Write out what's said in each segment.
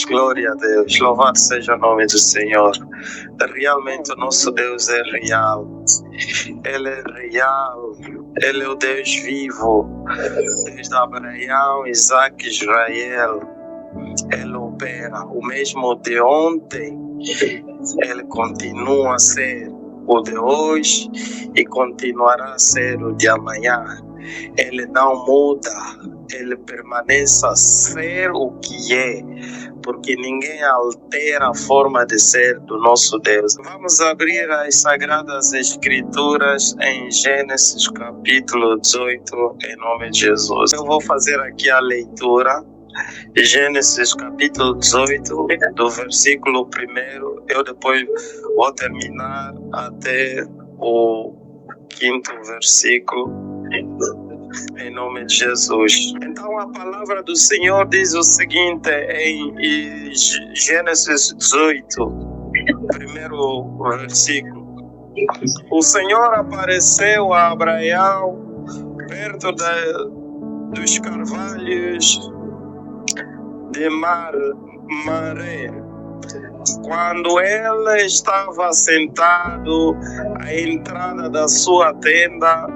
glória a Deus, louvado seja o nome do Senhor. Realmente o nosso Deus é real, Ele é real, Ele é o Deus vivo, desde Abraão, Isaac e Israel. Ele opera o mesmo de ontem, Ele continua a ser o de hoje e continuará a ser o de amanhã. Ele não muda, Ele permanece a ser o que é, porque ninguém altera a forma de ser do nosso Deus. Vamos abrir as Sagradas Escrituras em Gênesis capítulo 18, em nome de Jesus. Eu vou fazer aqui a leitura. Gênesis capítulo 18, do versículo 1, eu depois vou terminar até o 5º versículo, em nome de Jesus. Então a palavra do Senhor diz o seguinte em Gênesis 18, primeiro versículo. O Senhor apareceu a Abraão perto dos carvalhos de Maré, quando ele estava sentado à entrada da sua tenda,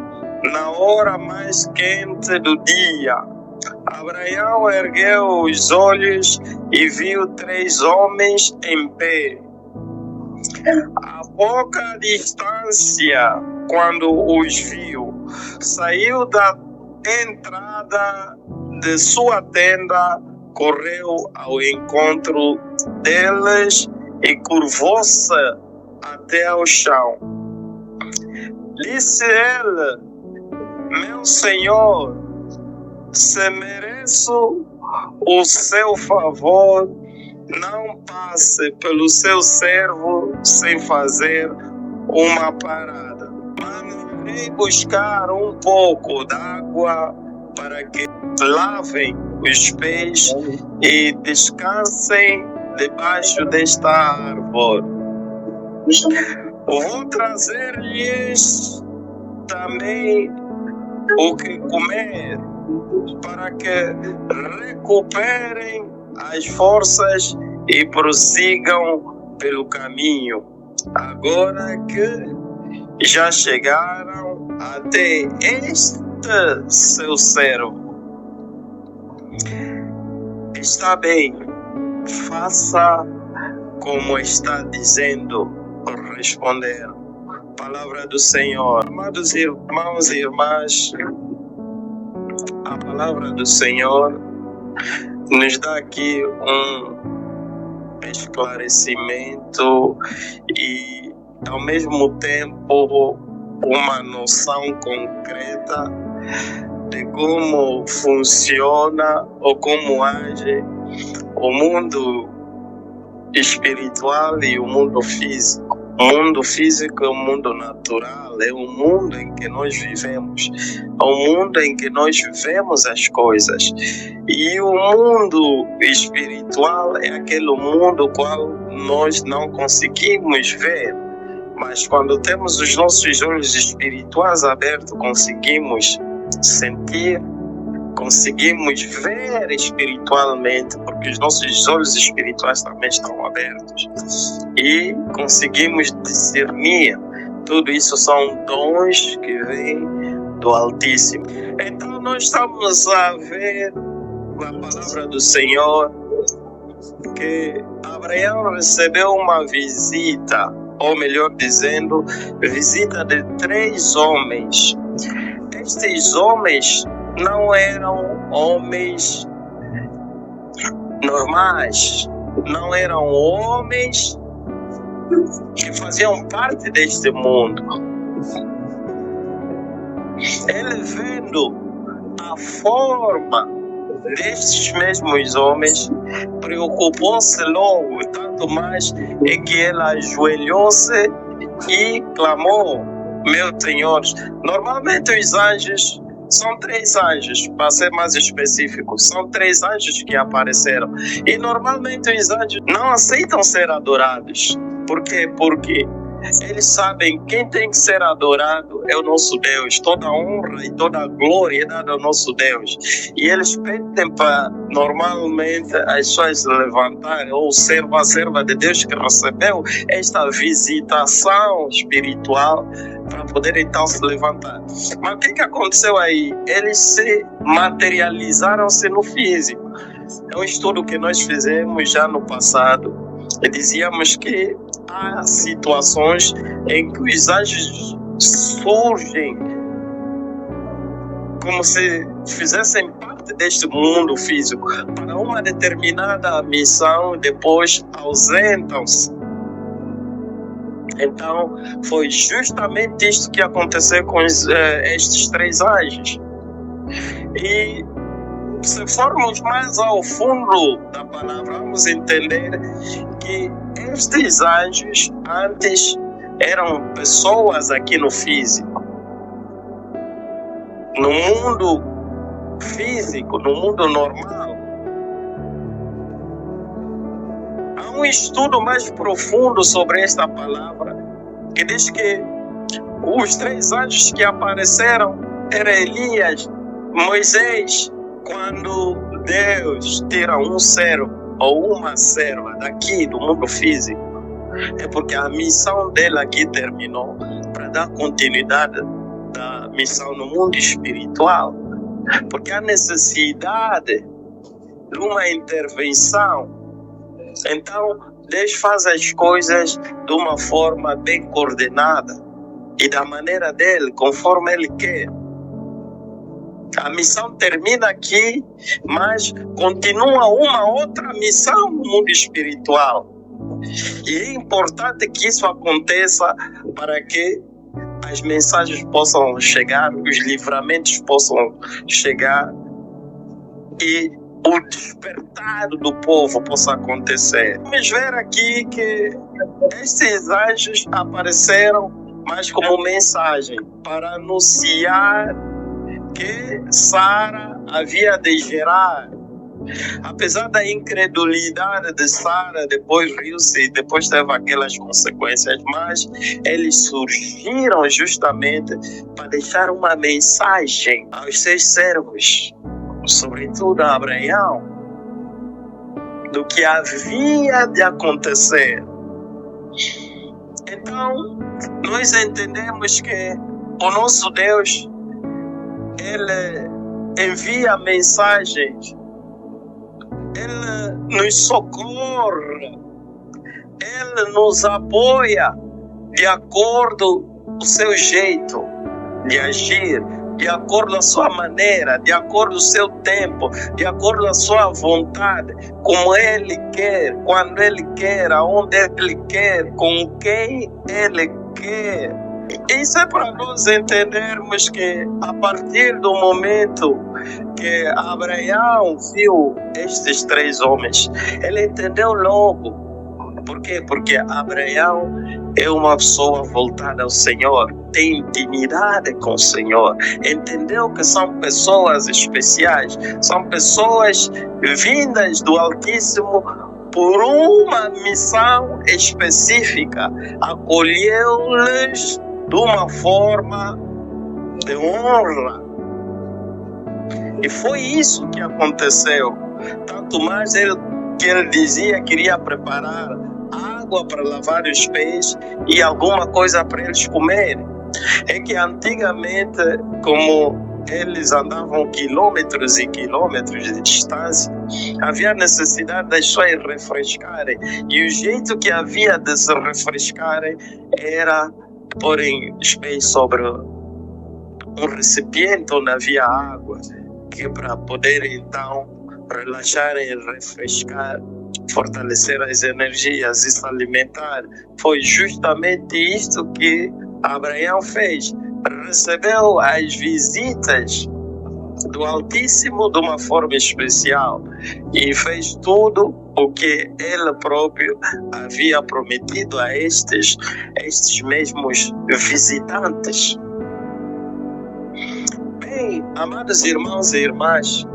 na hora mais quente do dia. Abraão ergueu os olhos e viu 3 homens em pé. A pouca distância, quando os viu, saiu da entrada de sua tenda, correu ao encontro deles e curvou-se até ao chão. Disse ele: meu Senhor, se mereço o seu favor, não passe pelo seu servo sem fazer uma parada. Mandarei buscar um pouco d'água para que lavem os pés e descansem debaixo desta árvore. Vou trazer-lhes também o que comer, para que recuperem as forças e prossigam pelo caminho. Agora que já chegaram até este seu servo. Está bem, faça como está dizendo, responderam. Palavra do Senhor. Amados irmãos e irmãs, a palavra do Senhor nos dá aqui um esclarecimento e, ao mesmo tempo, uma noção concreta de como funciona ou como age o mundo espiritual e o mundo físico. O mundo físico é o mundo natural, é o mundo em que nós vivemos, é o mundo em que nós vivemos as coisas. E o mundo espiritual é aquele mundo qual nós não conseguimos ver, mas quando temos os nossos olhos espirituais abertos, conseguimos sentir, conseguimos ver espiritualmente, porque os nossos olhos espirituais também estão abertos, e conseguimos discernir. Tudo isso são dons que vêm do Altíssimo. Então nós estamos a ver na palavra do Senhor que Abraão recebeu uma visita, ou melhor dizendo, visita de 3 homens. Estes homens não eram homens normais, não eram homens que faziam parte deste mundo. Ele, vendo a forma destes mesmos homens, preocupou-se logo, tanto mais é que ele ajoelhou-se e clamou: meu Senhor. Normalmente os anjos são 3 anjos, para ser mais específico, são 3 anjos que apareceram. E normalmente os anjos não aceitam ser adorados. Por quê? Porque Eles sabem quem tem que ser adorado é o nosso Deus. Toda honra e toda glória é dada ao nosso Deus. E eles pedem para, normalmente, as pessoas se levantarem, ou a serva de Deus que recebeu esta visitação espiritual, para poder então se levantar. Mas o que aconteceu aí? Eles se materializaram-se no físico. É um estudo que nós fizemos já no passado. E dizíamos que há situações em que os anjos surgem como se fizessem parte deste mundo físico para uma determinada missão, depois ausentam-se. Então, foi justamente isto que aconteceu com estes 3 anjos. E se formos mais ao fundo da palavra, vamos entender que estes anjos antes eram pessoas aqui no físico. No mundo físico, no mundo normal. Há um estudo mais profundo sobre esta palavra que diz que os 3 anjos que apareceram eram Elias, Moisés. Quando Deus tira um servo ou uma serva daqui do mundo físico, é porque a missão dela aqui terminou para dar continuidade da missão no mundo espiritual. Porque há necessidade de uma intervenção. Então, Deus faz as coisas de uma forma bem coordenada e da maneira dele, conforme ele quer. A missão termina aqui, mas continua uma outra missão no mundo espiritual. E é importante que isso aconteça para que as mensagens possam chegar, os livramentos possam chegar e o despertar do povo possa acontecer. Vamos ver aqui que esses anjos apareceram, mas como mensagem para anunciar que Sara havia de gerar. Apesar da incredulidade de Sara, depois riu-se e depois teve aquelas consequências, mas eles surgiram justamente para deixar uma mensagem aos seus servos, sobretudo a Abraão, do que havia de acontecer. Então, nós entendemos que o nosso Deus, ele envia mensagens, ele nos socorre, ele nos apoia de acordo com o seu jeito de agir, de acordo com a sua maneira, de acordo com o seu tempo, de acordo com a sua vontade, como ele quer, quando ele quer, aonde ele quer, com quem ele quer. Isso é para nós entendermos que a partir do momento que Abraão viu estes 3 homens, ele entendeu logo. Por quê? Porque Abraão é uma pessoa voltada ao Senhor, tem intimidade com o Senhor, entendeu que são pessoas especiais, são pessoas vindas do Altíssimo por uma missão específica, acolheu-lhes de uma forma de honra. E foi isso que aconteceu. Tanto mais que ele dizia que queria preparar água para lavar os pés e alguma coisa para eles comerem. É que antigamente, como eles andavam quilômetros e quilômetros de distância, havia necessidade das pessoas refrescarem. E o jeito que havia de se refrescarem era porem os pés sobre um recipiente onde havia água, que para poder então relaxar e refrescar, fortalecer as energias e se alimentar. Foi justamente isto que Abraão fez. Recebeu as visitas do Altíssimo de uma forma especial e fez tudo o que ele próprio havia prometido a estes mesmos visitantes. Bem, amados irmãos e irmãs,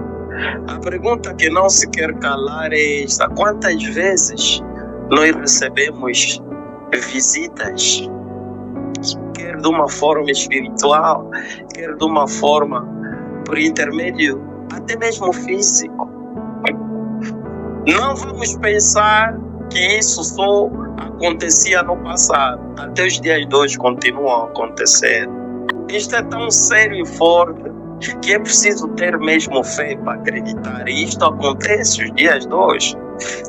a pergunta que não se quer calar é esta: quantas vezes nós recebemos visitas, quer de uma forma espiritual, quer de uma forma por intermédio até mesmo físico. Não vamos pensar que isso só acontecia no passado. Até os dias de hoje continuam a acontecer. Isto é tão sério e forte que é preciso ter mesmo fé para acreditar. E isto acontece os dias de hoje.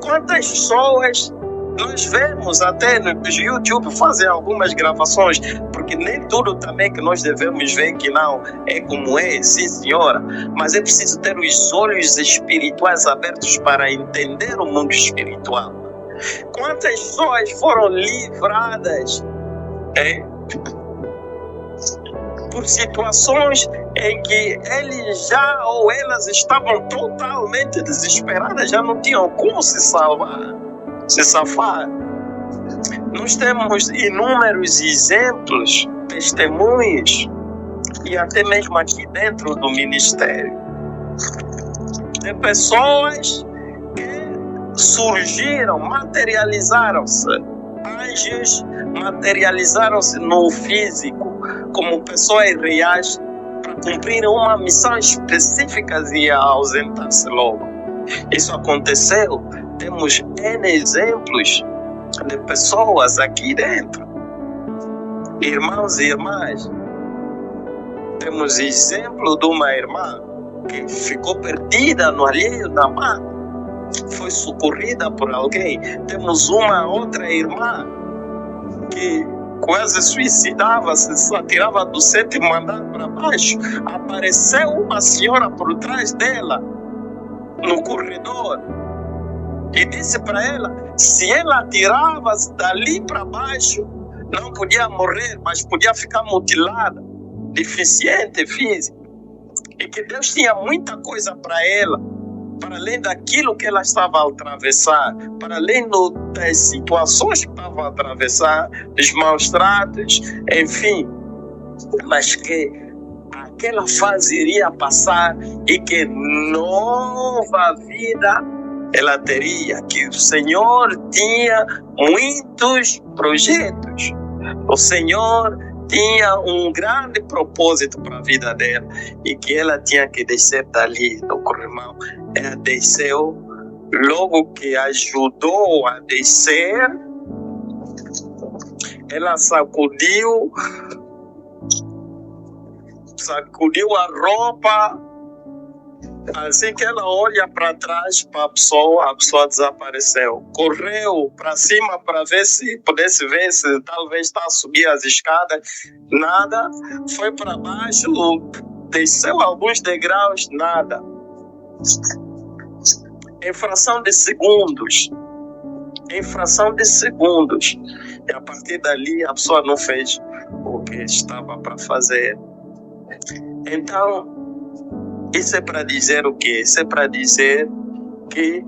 Quantas pessoas nós vemos até no YouTube fazer algumas gravações, porque nem tudo também que nós devemos ver que não é como é, sim senhora, mas é preciso ter os olhos espirituais abertos para entender o mundo espiritual. Quantas pessoas foram livradas por situações em que eles já ou elas estavam totalmente desesperadas, já não tinham como se safar. Nós temos inúmeros exemplos, testemunhos, e até mesmo aqui dentro do ministério, de pessoas que surgiram, materializaram-se, anjos materializaram-se no físico, como pessoas reais, para cumprirem uma missão específica e ausentar-se logo. Isso aconteceu. Temos N exemplos de pessoas aqui dentro, irmãos e irmãs. Temos exemplo de uma irmã que ficou perdida no alheio da mata, foi socorrida por alguém. Temos uma outra irmã que quase suicidava-se, se atirava do 7º andar para baixo. Apareceu uma senhora por trás dela no corredor e disse para ela, se ela atirava-se dali para baixo, não podia morrer, mas podia ficar mutilada, deficiente física, e que Deus tinha muita coisa para ela, para além daquilo que ela estava a atravessar, para além das situações que estava a atravessar, dos maus tratos, enfim, mas que aquela fase iria passar e que nova vida ela teria, que o Senhor tinha muitos projetos, o Senhor tinha um grande propósito para a vida dela e que ela tinha que descer dali do corrimão. Ela desceu, logo que ajudou a descer, ela sacudiu a roupa. Assim que ela olha para trás para a pessoa desapareceu. Correu para cima para ver se pudesse ver se talvez está a subir as escadas. Nada. Foi para baixo, desceu alguns degraus, nada. Em fração de segundos. E a partir dali a pessoa não fez o que estava para fazer. Então, isso é para dizer o quê? Isso é para dizer que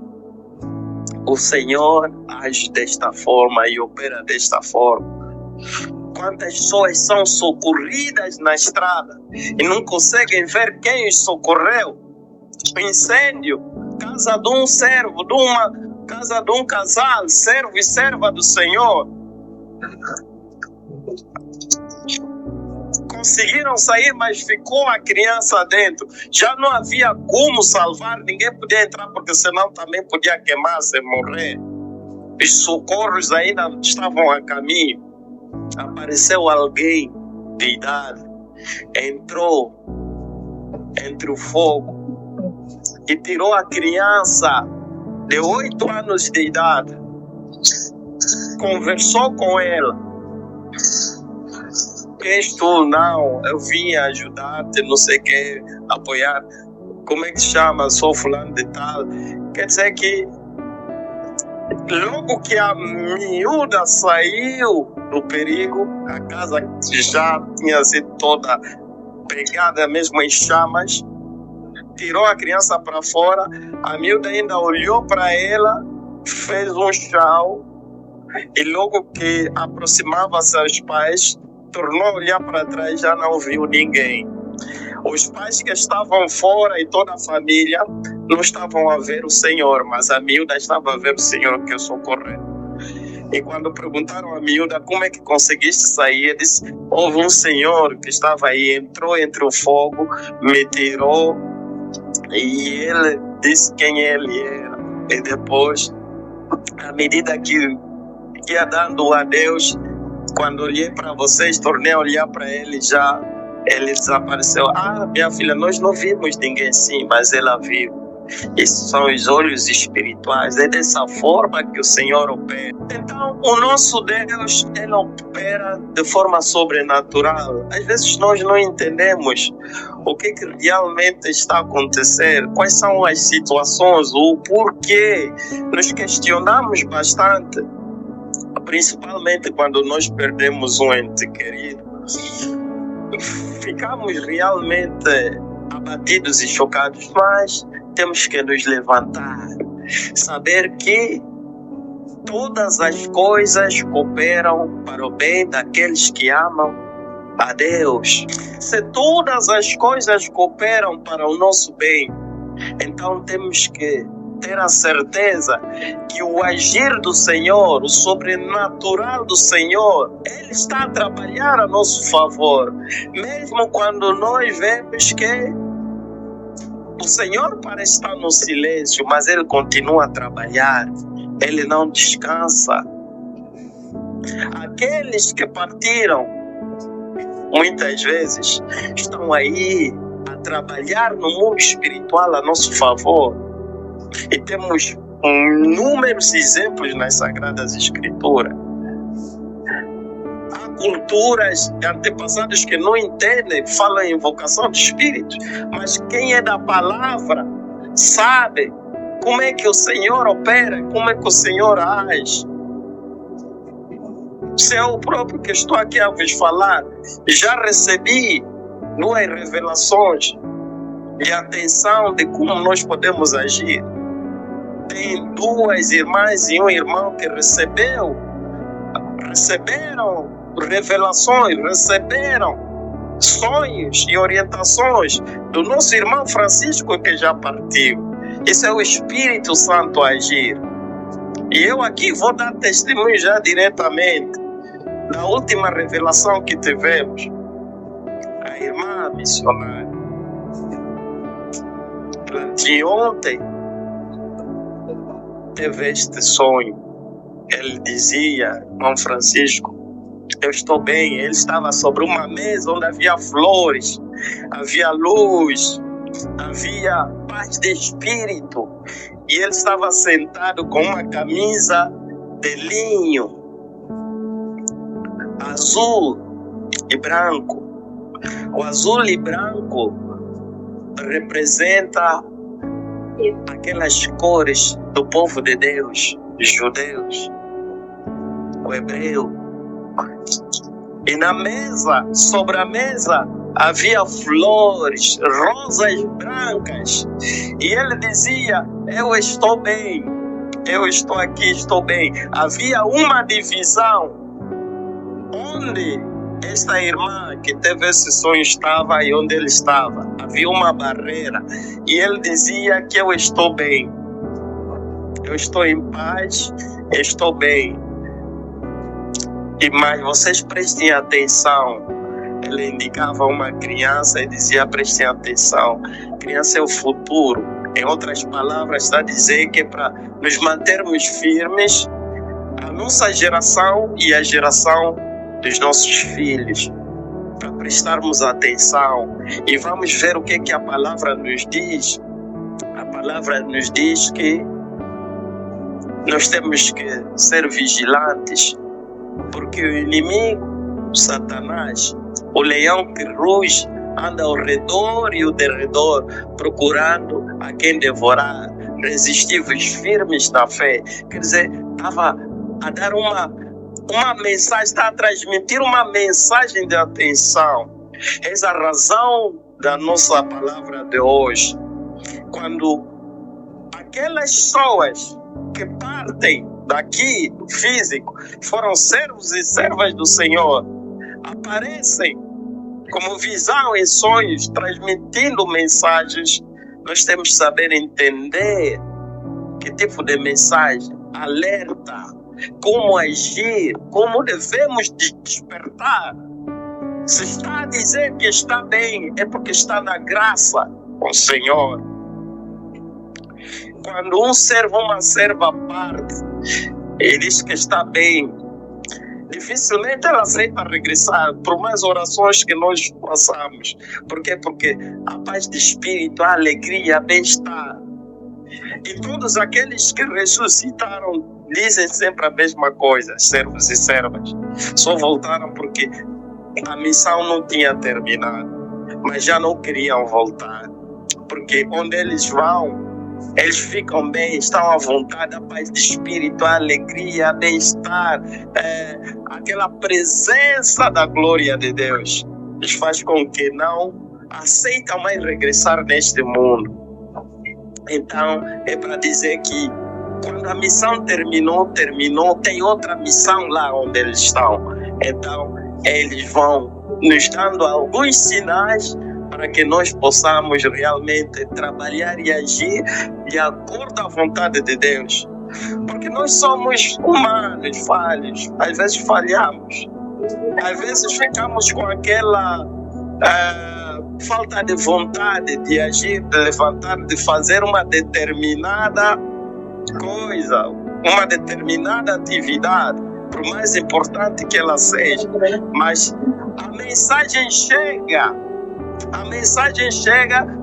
o Senhor age desta forma e opera desta forma. Quantas pessoas são socorridas na estrada e não conseguem ver quem os socorreu? Incêndio, casa de um servo, casa de um casal, servo e serva do Senhor. Conseguiram sair, mas ficou a criança dentro. Já não havia como salvar, ninguém podia entrar, porque senão também podia queimar-se e morrer. Os socorros ainda estavam a caminho. Apareceu alguém de idade, entrou entre o fogo e tirou a criança de 8 anos de idade. Conversou com ela. És tu? Não, eu vim ajudar-te, não sei o que, apoiar. Como é que se chama? Sou fulano de tal. Quer dizer que logo que a miúda saiu do perigo, a casa já tinha sido toda pegada mesmo em chamas, tirou a criança para fora, a miúda ainda olhou para ela, fez um chau, e logo que aproximava-se aos pais, tornou a olhar para trás, já não viu ninguém. Os pais que estavam fora e toda a família não estavam a ver o Senhor, mas a miúda estava a ver o Senhor que o socorreu. E quando perguntaram a miúda como é que conseguiste sair, ele disse: houve um senhor que estava aí, entrou entre o fogo, me tirou, e ele disse quem ele era. E depois, à medida que ia dando a Deus, quando olhei para vocês, tornei a olhar para ele, já ele desapareceu. Minha filha, nós não vimos ninguém sim, mas ela viu. Esses são os olhos espirituais. É dessa forma que o Senhor opera. Então, o nosso Deus, ele opera de forma sobrenatural. Às vezes nós não entendemos o que realmente está acontecendo, quais são as situações, o porquê. Nos questionamos bastante, principalmente quando nós perdemos um ente querido. Ficamos realmente abatidos e chocados, mas temos que nos levantar, saber que todas as coisas cooperam para o bem daqueles que amam a Deus. Se todas as coisas cooperam para o nosso bem, então temos que ter a certeza que o agir do Senhor, o sobrenatural do Senhor, Ele está a trabalhar a nosso favor, mesmo quando nós vemos que o Senhor parece estar no silêncio, mas Ele continua a trabalhar, Ele não descansa. Aqueles que partiram, muitas vezes, estão aí a trabalhar no mundo espiritual a nosso favor. E temos inúmeros exemplos nas Sagradas Escrituras. Há culturas antepassadas que não entendem, falam em invocação de espíritos, mas quem é da palavra sabe como é que o Senhor opera, como é que o Senhor age. Se eu próprio que estou aqui a vos falar, já recebi 2 revelações de atenção de como nós podemos agir. Tem 2 irmãs e um irmão que receberam revelações, receberam sonhos e orientações do nosso irmão Francisco, que já partiu. Isso é o Espírito Santo a agir. E eu aqui vou dar testemunho já diretamente da última revelação que tivemos. A irmã missionária, de ontem, teve este sonho. Ele dizia: irmão Francisco, eu estou bem. Ele estava sobre uma mesa onde havia flores, havia luz, havia paz de espírito. E ele estava sentado com uma camisa de linho azul e branco. O azul e branco representa aquelas cores do povo de Deus, os judeus, o hebreu. E na mesa, sobre a mesa, havia flores, rosas brancas. E ele dizia: eu estou bem, eu estou aqui, estou bem. Havia uma divisão onde esta irmã que teve esse sonho estava e onde ele estava. Havia uma barreira. E ele dizia que eu estou bem. Eu estou em paz, eu estou bem. E mais, vocês prestem atenção. Ele indicava uma criança e dizia: prestem atenção. Criança é o futuro. Em outras palavras, está a dizer que é para nos mantermos firmes, a nossa geração e a geração dos nossos filhos, para prestarmos atenção. E vamos ver o que a palavra nos diz. A palavra nos diz que nós temos que ser vigilantes, porque o inimigo, Satanás, o leão que ruge, anda ao redor e ao derredor, procurando a quem devorar. Resistivos, firmes na fé. Quer dizer, estava a dar uma mensagem, está a transmitir uma mensagem de atenção. Essa é a razão da nossa palavra de hoje. Quando aquelas pessoas que partem daqui, do físico, foram servos e servas do Senhor, aparecem como visão em sonhos, transmitindo mensagens, nós temos que saber entender que tipo de mensagem, alerta, como agir, como devemos despertar. Se está a dizer que está bem, é porque está na graça com o Senhor. Quando um servo ou uma serva parte e diz que está bem, dificilmente ela aceita regressar, por mais orações que nós façamos. Por quê? Porque a paz de espírito, a alegria, a bem-estar. E todos aqueles que ressuscitaram dizem sempre a mesma coisa, servos e servas. Só voltaram porque a missão não tinha terminado, mas já não queriam voltar. Porque onde eles vão, eles ficam bem, estão à vontade, a paz de espírito, a alegria, a bem-estar, aquela presença da glória de Deus. Eles faz com que não aceitam mais regressar neste mundo. Então, é para dizer que quando a missão terminou, tem outra missão lá onde eles estão. Então, eles vão nos dando alguns sinais para que nós possamos realmente trabalhar e agir de acordo à vontade de Deus. Porque nós somos humanos, falhos, às vezes falhamos, às vezes ficamos com aquela falta de vontade de agir, de levantar, de fazer uma determinada coisa, uma determinada atividade, por mais importante que ela seja. Mas a mensagem chega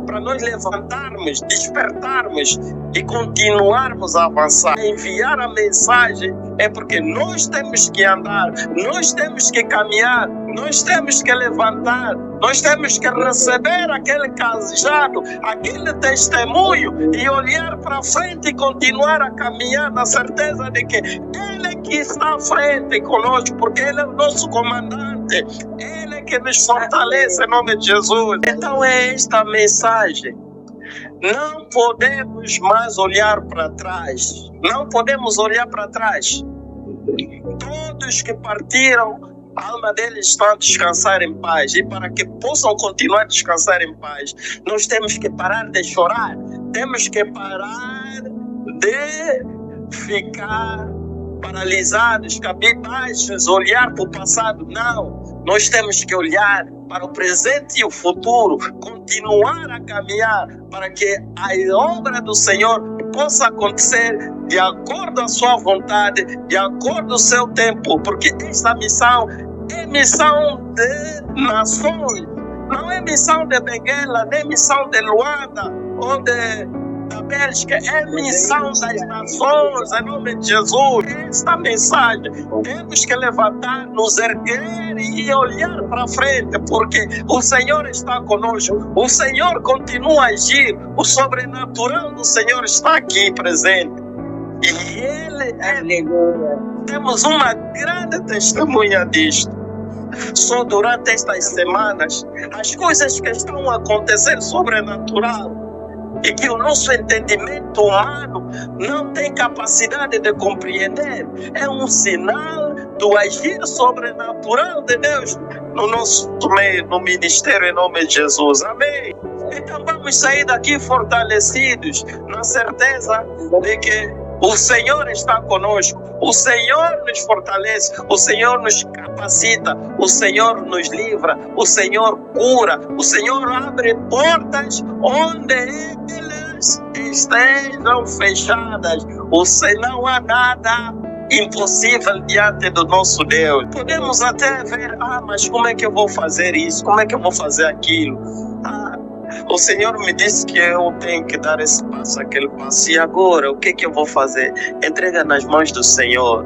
para nós levantarmos, despertarmos e continuarmos a avançar. Enviar a mensagem é porque nós temos que andar, nós temos que caminhar, nós temos que levantar, nós temos que receber aquele cajado, aquele testemunho e olhar para frente e continuar a caminhar na certeza de que Ele que está à frente conosco, porque Ele é o nosso comandante, Ele que nos fortalece em nome de Jesus. Então é esta mensagem. Não podemos mais olhar para trás. Não podemos olhar para trás. Todos que partiram, a alma deles está a descansar em paz. E para que possam continuar a descansar em paz, nós temos que parar de chorar. Temos que parar de ficar paralisados, cabisbaixos, olhar para o passado. Não. Nós temos que olhar para o presente e o futuro, continuar a caminhar para que a obra do Senhor possa acontecer de acordo à sua vontade, de acordo ao seu tempo, porque esta missão é missão de nações, não é missão de Benguela, nem missão de Luanda ou da Bélgica, é missão das nações, em nome de Jesus. Esta mensagem, temos que levantar, nos erguer e olhar para frente, porque o Senhor está conosco, o Senhor continua a agir, o sobrenatural do Senhor está aqui presente. E temos uma grande testemunha disto. Só durante estas semanas, as coisas que estão a acontecer sobrenatural, e que o nosso entendimento humano não tem capacidade de compreender, é um sinal do agir sobrenatural de Deus no nosso meio, no ministério, em nome de Jesus. Amém. Então vamos sair daqui fortalecidos, na certeza de que o Senhor está conosco, o Senhor nos fortalece, o Senhor nos capacita, o Senhor nos livra, o Senhor cura, o Senhor abre portas onde elas estejam fechadas. Não há nada impossível diante do nosso Deus. Podemos até ver, mas como é que eu vou fazer isso? Como é que eu vou fazer aquilo? O Senhor me disse que eu tenho que dar esse passo, aquele passo. E agora, o que eu vou fazer? Entrega nas mãos do Senhor.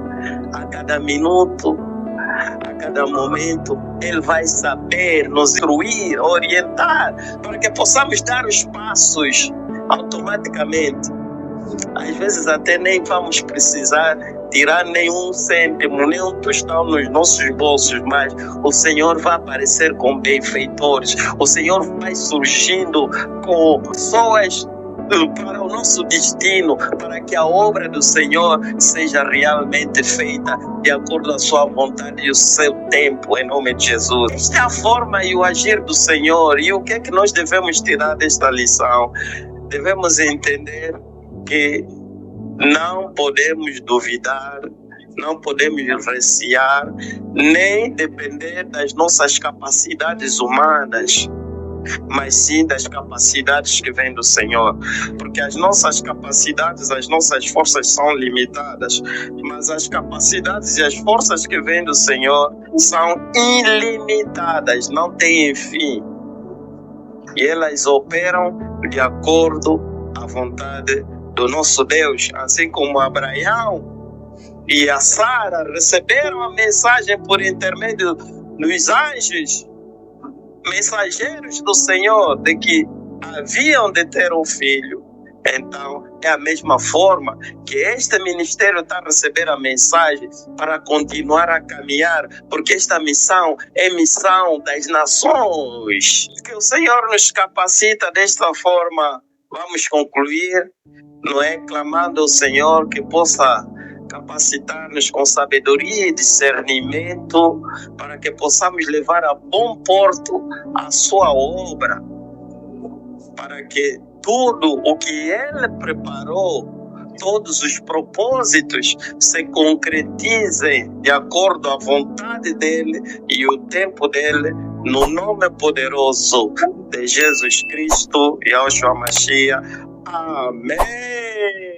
A cada minuto, a cada momento, Ele vai saber nos instruir, orientar, para que possamos dar os passos automaticamente. Às vezes até nem vamos precisar tirar nenhum cêntimo, nem um tostão nos nossos bolsos, mas o Senhor vai aparecer com benfeitores, o Senhor vai surgindo com pessoas para o nosso destino, para que a obra do Senhor seja realmente feita de acordo com a sua vontade e o seu tempo, em nome de Jesus. Esta é a forma e o agir do Senhor. E o que é que nós devemos tirar desta lição? Devemos entender que não podemos duvidar Não podemos recear nem depender das nossas capacidades humanas, mas sim das capacidades que vêm do Senhor. Porque as nossas capacidades, as nossas forças são limitadas, mas as capacidades e as forças que vêm do Senhor são ilimitadas, não têm fim. E elas operam de acordo à vontade do nosso Deus. Assim como Abraão e a Sara receberam a mensagem por intermédio dos anjos, mensageiros do Senhor, de que haviam de ter um filho. Então, é a mesma forma que este ministério está a receber a mensagem para continuar a caminhar, porque esta missão é missão das nações. Que o Senhor nos capacita desta forma. Vamos concluir, não é? Clamando ao Senhor que possa capacitar-nos com sabedoria e discernimento para que possamos levar a bom porto a sua obra, para que tudo o que Ele preparou, todos os propósitos se concretizem de acordo à vontade dEle e o tempo dEle, no nome poderoso de Jesus Cristo e Yahshua Mashiach. Amém.